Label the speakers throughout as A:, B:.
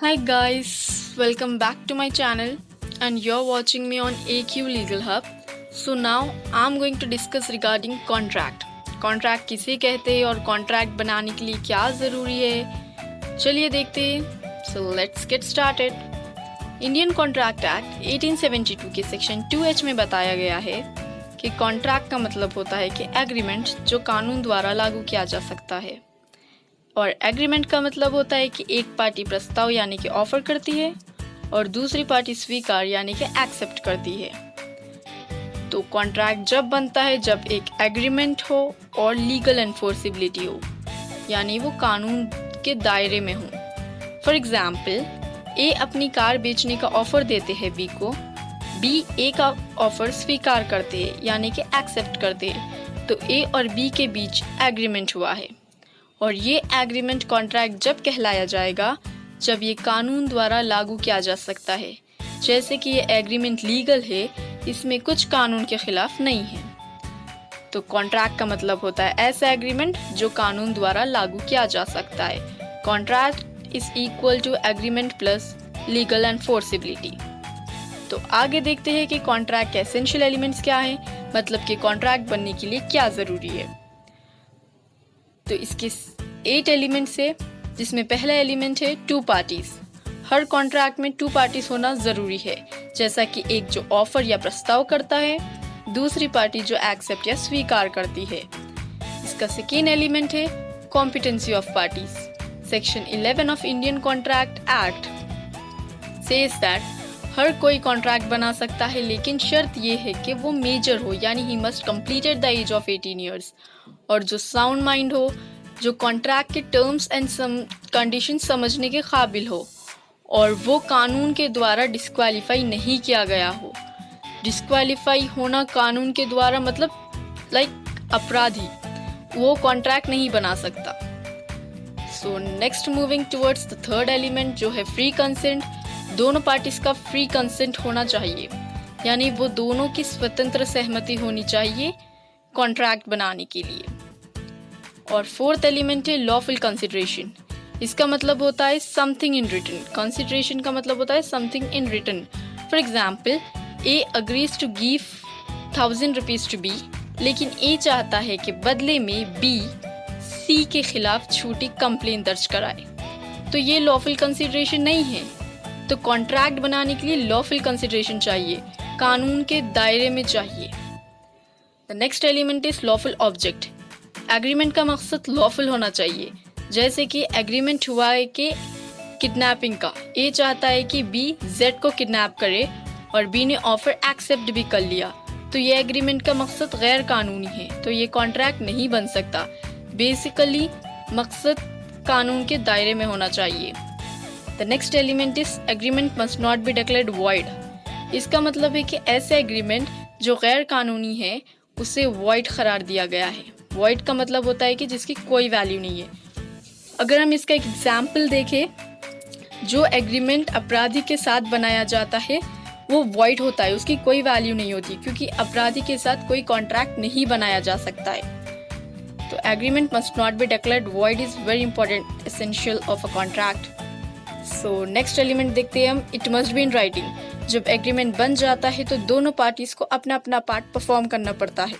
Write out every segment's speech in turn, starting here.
A: Hi guys, welcome back to my channel and you're watching me on AQ Legal Hub. So now I'm going to discuss regarding contract. Contract किसे कहते हैं और contract बनाने के लिए क्या ज़रूरी है, चलिए देखते हैं. So let's get started. Indian contract act 1872 के सेक्शन 2H में बताया गया है कि कॉन्ट्रैक्ट का मतलब होता है कि एग्रीमेंट जो कानून द्वारा लागू किया जा सकता है, और एग्रीमेंट का मतलब होता है कि एक पार्टी प्रस्ताव यानी कि ऑफर करती है और दूसरी पार्टी स्वीकार यानी कि एक्सेप्ट करती है. तो कॉन्ट्रैक्ट जब बनता है जब एक एग्रीमेंट हो और लीगल एनफोर्सिबिलिटी हो, यानी वो कानून के दायरे में हो. फॉर एग्जाम्पल, ए अपनी कार बेचने का ऑफर देते हैं बी को, बी ए का ऑफर स्वीकार करते हैं यानी कि एक्सेप्ट करते हैं, तो ए और बी के बीच एग्रीमेंट हुआ है. और ये एग्रीमेंट कॉन्ट्रैक्ट जब कहलाया जाएगा जब ये कानून द्वारा लागू किया जा सकता है, जैसे कि ये एग्रीमेंट लीगल है, इसमें कुछ कानून के खिलाफ नहीं है. तो कॉन्ट्रैक्ट का मतलब होता है ऐसा एग्रीमेंट जो कानून द्वारा लागू किया जा सकता है. Contract is equal to agreement plus legal enforceability. तो आगे देखते हैं कि कॉन्ट्रैक्ट के एसेंशियल एलिमेंट्स क्या हैं, मतलब कि कॉन्ट्रैक्ट बनने के लिए क्या ज़रूरी है. तो इसके 8 एलिमेंट्स है, जिसमें पहला एलिमेंट है 2 पार्टीज. हर कॉन्ट्रैक्ट में 2 पार्टीज होना ज़रूरी है, जैसा कि एक जो ऑफर या प्रस्ताव करता है, दूसरी पार्टी जो एक्सेप्ट या स्वीकार करती है. इसका सेकेंड एलिमेंट है competency of parties. Section 11 of Indian contract act says that हर कोई कॉन्ट्रैक्ट बना सकता है, लेकिन शर्त ये है कि वो मेजर हो, यानी he must completed the age of 18 years, और जो साउंड माइंड हो, जो कॉन्ट्रैक्ट के टर्म्स एंड कंडीशन समझने के काबिल हो, और वो कानून के द्वारा डिस्क्वालीफाई नहीं किया गया हो. डिस्क्वालीफाई होना कानून के द्वारा मतलब अपराधी, वो कॉन्ट्रैक्ट नहीं बना सकता. So next moving towards the third element जो है फ्री कंसेंट. दोनों पार्टीज का फ्री कंसेंट होना चाहिए, यानी वो दोनों की स्वतंत्र सहमति होनी चाहिए कॉन्ट्रैक्ट बनाने के लिए. और फोर्थ एलिमेंट है लॉफुल कंसिडरेशन. इसका मतलब होता है समथिंग इन रिटन. कंसिडरेशन का मतलब होता है something in written. For example, A agrees to give 1000 rupees to B, लेकिन ए चाहता है कि बदले में बी सी के खिलाफ छोटी कंप्लेन दर्ज कराए, तो ये लॉफुल कंसिडरेशन नहीं है. तो कॉन्ट्रैक्ट बनाने के लिए लॉफुल कंसिडरेशन चाहिए, कानून के दायरे में चाहिए. The next element is lawful object. Agreement का मकसद लॉफुल होना चाहिए, जैसे कि एग्रीमेंट हुआ है कि किडनैपिंग का. ए चाहता है कि बी जेड को किडनैप करे और बी ने ऑफर एक्सेप्ट भी कर लिया, तो ये एग्रीमेंट का मकसद गैर कानूनी है, तो ये कॉन्ट्रैक्ट नहीं बन सकता. बेसिकली मकसद कानून के दायरे में होना चाहिए. The next element is agreement must not be declared void. इसका मतलब है कि ऐसे एग्रीमेंट जो गैर कानूनी है उसे वॉइड करार दिया गया है. वॉइड का मतलब होता है कि जिसकी कोई वैल्यू नहीं है. अगर हम इसका एक एग्जाम्पल देखें, जो एग्रीमेंट अपराधी के साथ बनाया जाता है वो वॉइड होता है, उसकी कोई वैल्यू नहीं होती, क्योंकि अपराधी के साथ कोई कॉन्ट्रैक्ट नहीं बनाया जा सकता है. तो agreement must not be declared void is very important essential of a contract. So next element देखते हैं हम, it must be in writing. जब एग्रीमेंट बन जाता है तो दोनों पार्टीज को अपना अपना पार्ट परफॉर्म करना पड़ता है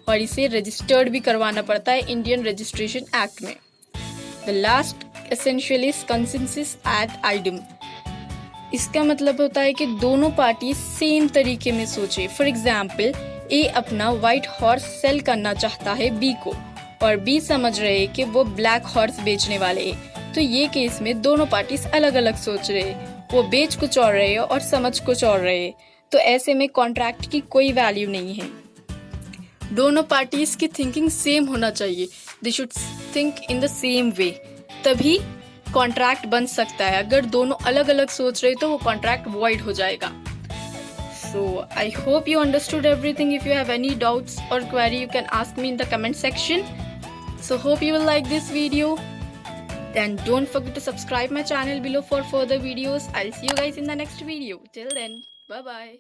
A: और इसे रजिस्टर्ड भी करवाना पड़ता है इंडियन रजिस्ट्रेशन एक्ट में. The last essential is consensus ad idem. इसका मतलब होता है कि दोनों पार्टी सेम तरीके में सोचे. फॉर एग्जाम्पल, ए अपना व्हाइट हॉर्स सेल करना चाहता है बी को, और बी समझ रहे हैं कि वो ब्लैक हॉर्स बेचने वाले हैं, तो ये केस में दोनों पार्टीज अलग अलग सोच रहे हैं, वो बेच कुछ और रहे हैं और समझ कुछ और रहे हैं, तो ऐसे में कॉन्ट्रैक्ट की कोई वैल्यू नहीं है. दोनों पार्टीज की थिंकिंग सेम होना चाहिए, they should think in the same way, तभी कॉन्ट्रैक्ट बन सकता है. अगर दोनों अलग अलग सोच रहे तो वो कॉन्ट्रैक्ट वॉइड हो जाएगा. So I hope you understood everything. If you have any doubts और query you can ask me in the comment section. So hope you will like this video. Then don't forget to subscribe my channel below for further videos. I'll see you guys in the next video. Till then, bye bye.